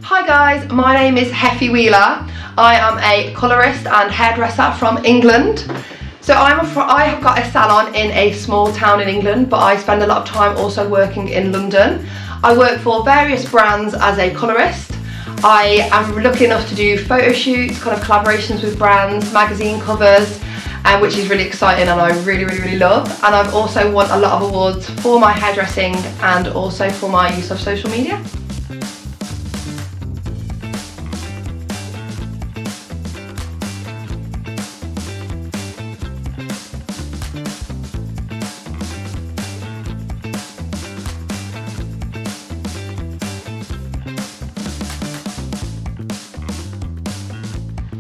Hi guys, my name is Heffy Wheeler. I am a colourist and hairdresser from England. So I have got a salon in a small town in England, but I spend a lot of time also working in London. I work for various brands as a colourist. I am lucky enough to do photo shoots, kind of collaborations with brands, magazine covers, which is really exciting and I really love. And I've also won a lot of awards for my hairdressing and also for my use of social media.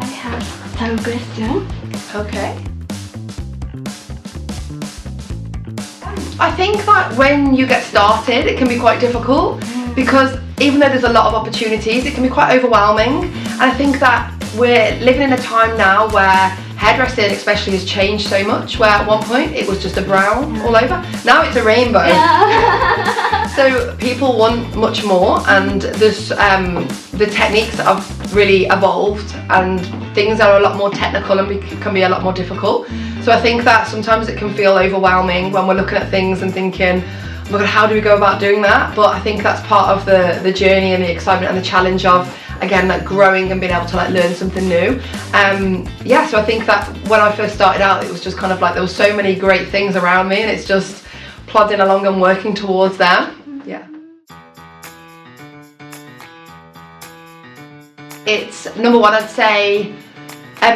I have some questions. Okay. I think that when you get started it can be quite difficult because even though there's a lot of opportunities it can be quite overwhelming, and I think that we're living in a time now where hairdressing especially has changed so much, where at one point it was just a brown all over, now it's a rainbow. So people want much more, and there's the techniques have really evolved and things are a lot more technical and can be a lot more difficult. So I think that sometimes it can feel overwhelming when we're looking at things and thinking, oh my god, how do we go about doing that? But I think that's part of the journey and the excitement and the challenge of, again, like growing and being able to like learn something new. Yeah, so I think that when I first started out it was just kind of like there was so many great things around me and it's just plodding along and working towards them. Yeah. It's number one, I'd say,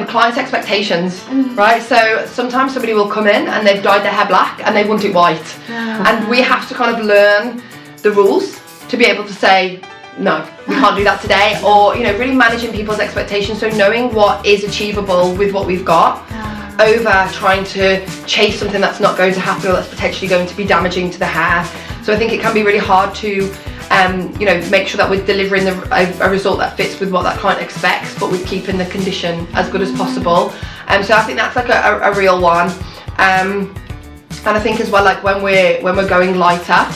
clients' expectations, right? So sometimes somebody will come in and they've dyed their hair black and they want it white. And we have to kind of learn the rules to be able to say, no, we can't do that today, or you know, really managing people's expectations, so knowing what is achievable with what we've got over trying to chase something that's not going to happen or that's potentially going to be damaging to the hair. So I think it can be really hard to you know, make sure that we're delivering a result that fits with what that client expects, but with keeping the condition as good as possible. So I think that's like a real one. And I think as well, like when we're going lighter,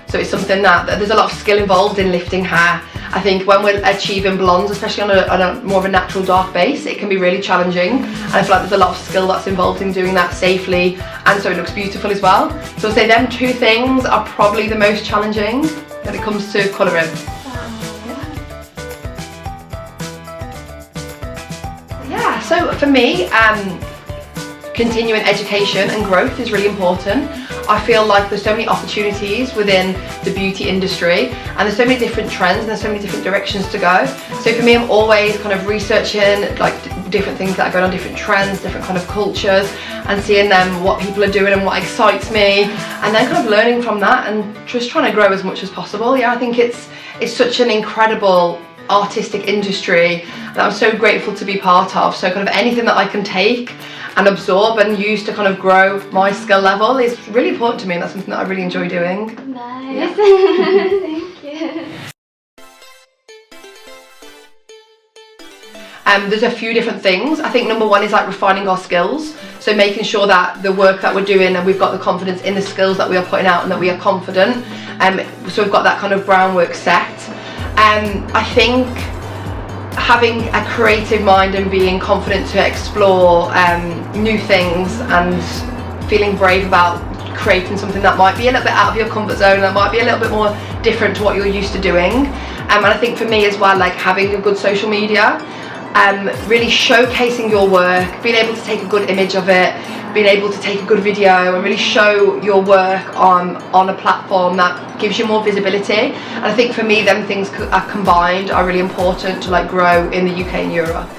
so it's something that there's a lot of skill involved in lifting hair. I think when we're achieving blondes, especially on a more of a natural dark base, it can be really challenging. And I feel like there's a lot of skill that's involved in doing that safely, and so it looks beautiful as well. So I'd say them two things are probably the most challenging when it comes to colouring. Yeah, so for me, continuing education and growth is really important. I feel like there's so many opportunities within the beauty industry and there's so many different trends and there's so many different directions to go. So for me, I'm always kind of researching like different things that are going on, different trends, different kind of cultures, and seeing them, what people are doing and what excites me, and then kind of learning from that and just trying to grow as much as possible. Yeah, I think it's such an incredible artistic industry that I'm so grateful to be part of. So kind of anything that I can take and absorb and use to kind of grow my skill level is really important to me, and that's something that I really enjoy doing. Nice. Yeah. Thank you. There's a few different things. I think number one is like refining our skills. So making sure that the work that we're doing and we've got the confidence in the skills that we are putting out and that we are confident. So we've got that kind of groundwork set. I think having a creative mind and being confident to explore new things and feeling brave about creating something that might be a little bit out of your comfort zone, that might be a little bit more different to what you're used to doing. And I think for me as well, like having a good social media, really showcasing your work, being able to take a good image of it, being able to take a good video and really show your work on a platform that gives you more visibility. And I think for me, them things are combined are really important to like grow in the UK and Europe.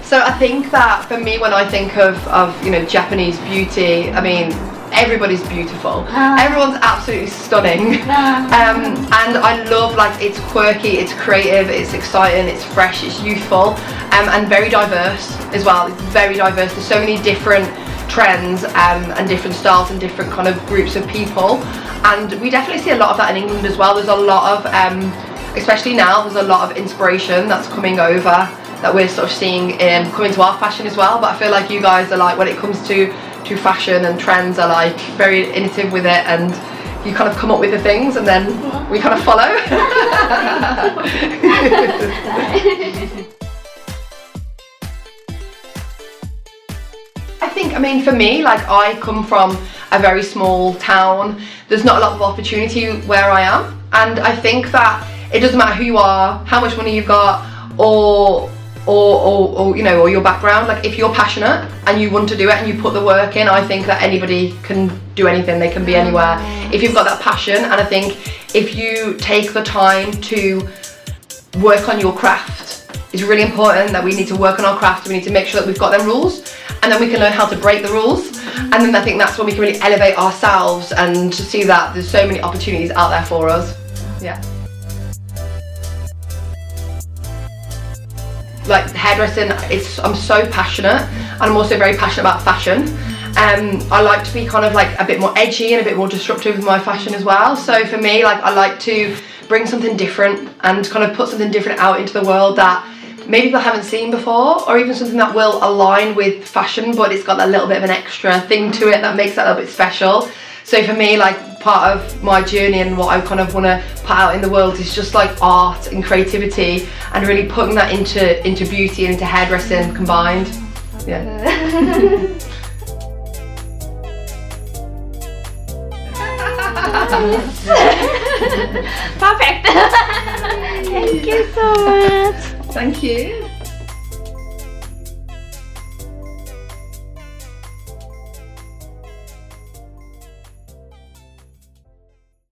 So I think that for me, when I think of you know, Japanese beauty, I mean, everybody's beautiful. Everyone's absolutely stunning. And I love, like, it's quirky, it's creative, it's exciting, it's fresh, it's youthful, and very diverse as well. It's very diverse. There's so many different trends and different styles and different kind of groups of people. And we definitely see a lot of that in England as well. There's a lot of, especially now, there's a lot of inspiration that's coming over that we're sort of seeing come into our fashion as well. But I feel like you guys are like, when it comes to fashion and trends, are like very innovative with it, and you kind of come up with the things and then we kind of follow. I mean, for me, like, I come from a very small town. There's not a lot of opportunity where I am, and I think that it doesn't matter who you are, how much money you've got, or you know, or your background. Like, if you're passionate and you want to do it and you put the work in, I think that anybody can do anything. They can be anywhere if you've got that passion. And I think if you take the time to work on your craft, it's really important that we need to work on our craft. We need to make sure that we've got them rules, and then we can learn how to break the rules. And then I think that's when we can really elevate ourselves and to see that there's so many opportunities out there for us. Yeah. Like, hairdressing, I'm so passionate, and I'm also very passionate about fashion. I like to be kind of like a bit more edgy and a bit more disruptive with my fashion as well. So for me, like, I like to bring something different and kind of put something different out into the world that maybe people haven't seen before, or even something that will align with fashion, but it's got that little bit of an extra thing to it that makes it a little bit special. So for me, like, part of my journey and what I kind of want to put out in the world is just like art and creativity, and really putting that into beauty and into hairdressing combined. Yeah. Perfect. Thank you so much. Thank you.